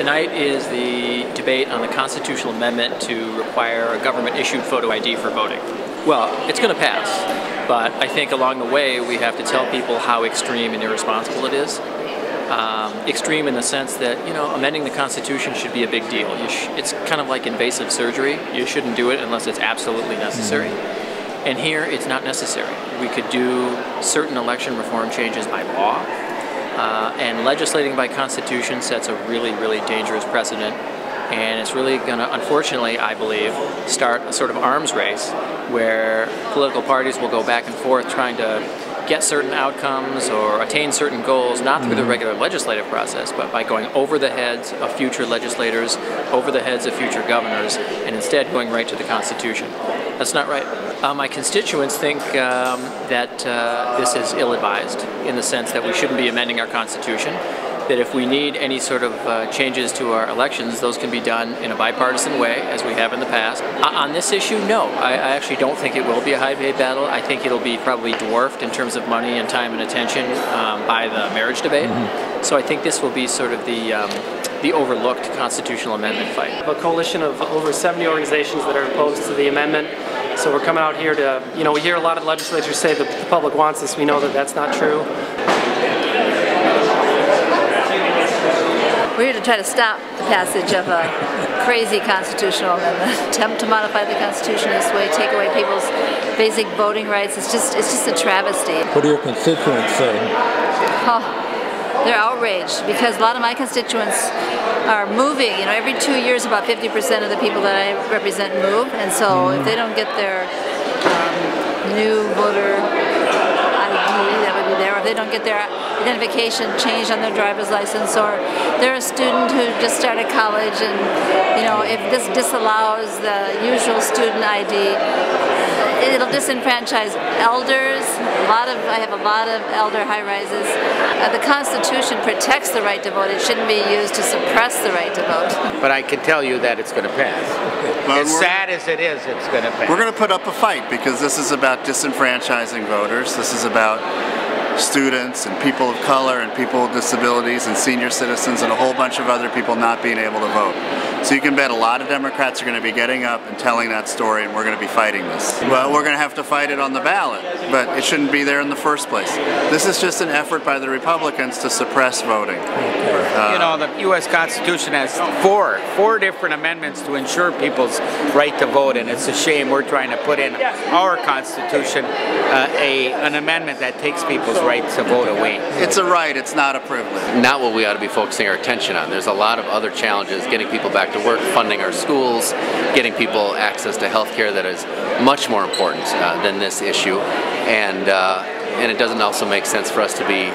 Tonight is the debate on the constitutional amendment to require a government-issued photo ID for voting. Well, it's going to pass, but I think along the way we have to tell people how extreme and irresponsible it is. Extreme in the sense that, amending the Constitution should be a big deal. It's kind of like invasive surgery. You shouldn't do it unless it's absolutely necessary. And here, it's not necessary. We could do certain election reform changes by law. And legislating by Constitution sets a really, really dangerous precedent. And it's really going to, unfortunately, I believe, start a sort of arms race where political parties will go back and forth trying to get certain outcomes or attain certain goals, not through the regular legislative process, but by going over the heads of future legislators, over the heads of future governors, and instead going right to the Constitution. That's not right. My constituents think that this is ill-advised in the sense that we shouldn't be amending our Constitution, that if we need any sort of changes to our elections, those can be done in a bipartisan way, as we have in the past. On this issue, no. I actually don't think it will be a high-paid battle. I think it'll be probably dwarfed in terms of money and time and attention by the marriage debate. So I think this will be sort of the overlooked constitutional amendment fight. A coalition of over 70 organizations that are opposed to the amendment. So we're coming out here to, we hear a lot of legislators say that the public wants this. We know that that's not true. We're here to try to stop the passage of a crazy constitutional amendment. Attempt to modify the Constitution this way, take away people's basic voting rights. It's just a travesty. What do your constituents say? Oh, they're outraged because a lot of my constituents are moving. Every 2 years about 50% of the people that I represent move, and so if they don't get their new voter ID that would be there, or if they don't get their identification changed on their driver's license, or they're a student who just started college and if this disallows the usual student ID, it'll disenfranchise elders. I have a lot of elder high-rises. The Constitution protects the right to vote. It shouldn't be used to suppress the right to vote. But I can tell you that it's going to pass. Well, as sad as it is, it's going to pass. We're going to put up a fight because this is about disenfranchising voters. This is about students and people of color and people with disabilities and senior citizens and a whole bunch of other people not being able to vote. So you can bet a lot of Democrats are going to be getting up and telling that story, and we're going to be fighting this. Well, we're going to have to fight it on the ballot, but it shouldn't be there in the first place. This is just an effort by the Republicans to suppress voting. The U.S. Constitution has four different amendments to ensure people's right to vote, and it's a shame we're trying to put in our Constitution an amendment that takes people's right to vote away. It's a right, it's not a privilege. Not what we ought to be focusing our attention on. There's a lot of other challenges, getting people back to work, funding our schools, getting people access to health care that is much more important than this issue. And it doesn't also make sense for us to be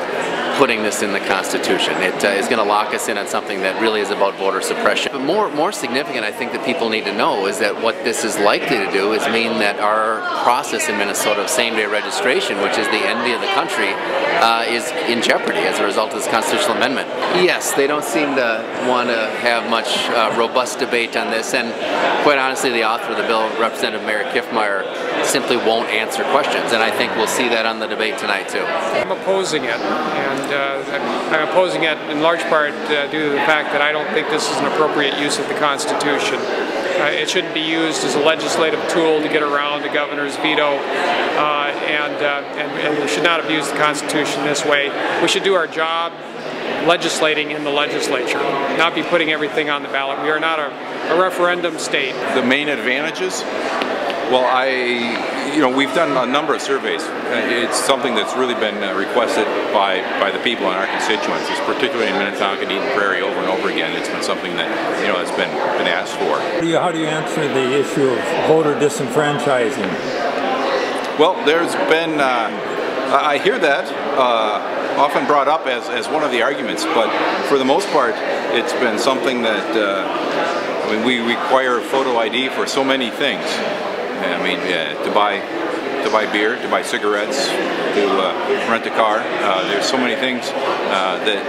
putting this in the Constitution. It is going to lock us in on something that really is about voter suppression. But more significant, I think, that people need to know is that what this is likely to do is mean that our process in Minnesota of same-day registration, which is the envy of the country, is in jeopardy as a result of this constitutional amendment. Yes, they don't seem to want to have much robust debate on this, and quite honestly, the author of the bill, Representative Mary Kiffmeyer, simply won't answer questions, and I think we'll see that on the debate tonight too. I'm opposing it, and I'm opposing it in large part due to the fact that I don't think this is an appropriate use of the Constitution. It shouldn't be used as a legislative tool to get around the governor's veto, and we should not abuse the Constitution this way. We should do our job legislating in the legislature, not be putting everything on the ballot. We are not a referendum state. The main advantages? Well, we've done a number of surveys. It's something that's really been requested by the people and our constituents, particularly in Minnetonka and Eden Prairie over and over again. It's been something that has been asked for. How do you answer the issue of voter disenfranchising? Well, there's been, I hear that often brought up as one of the arguments, but for the most part, it's been something that we require photo ID for so many things. To to buy beer, to buy cigarettes, to rent a car. There's so many things that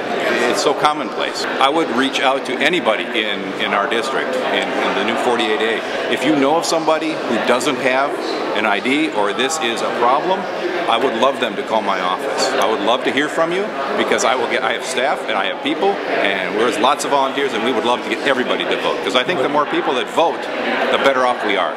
it's so commonplace. I would reach out to anybody in our district, in the new 48A. If you know of somebody who doesn't have an ID or this is a problem, I would love them to call my office. I would love to hear from you because I have staff and I have people and there's lots of volunteers and we would love to get everybody to vote because I think the more people that vote, the better off we are.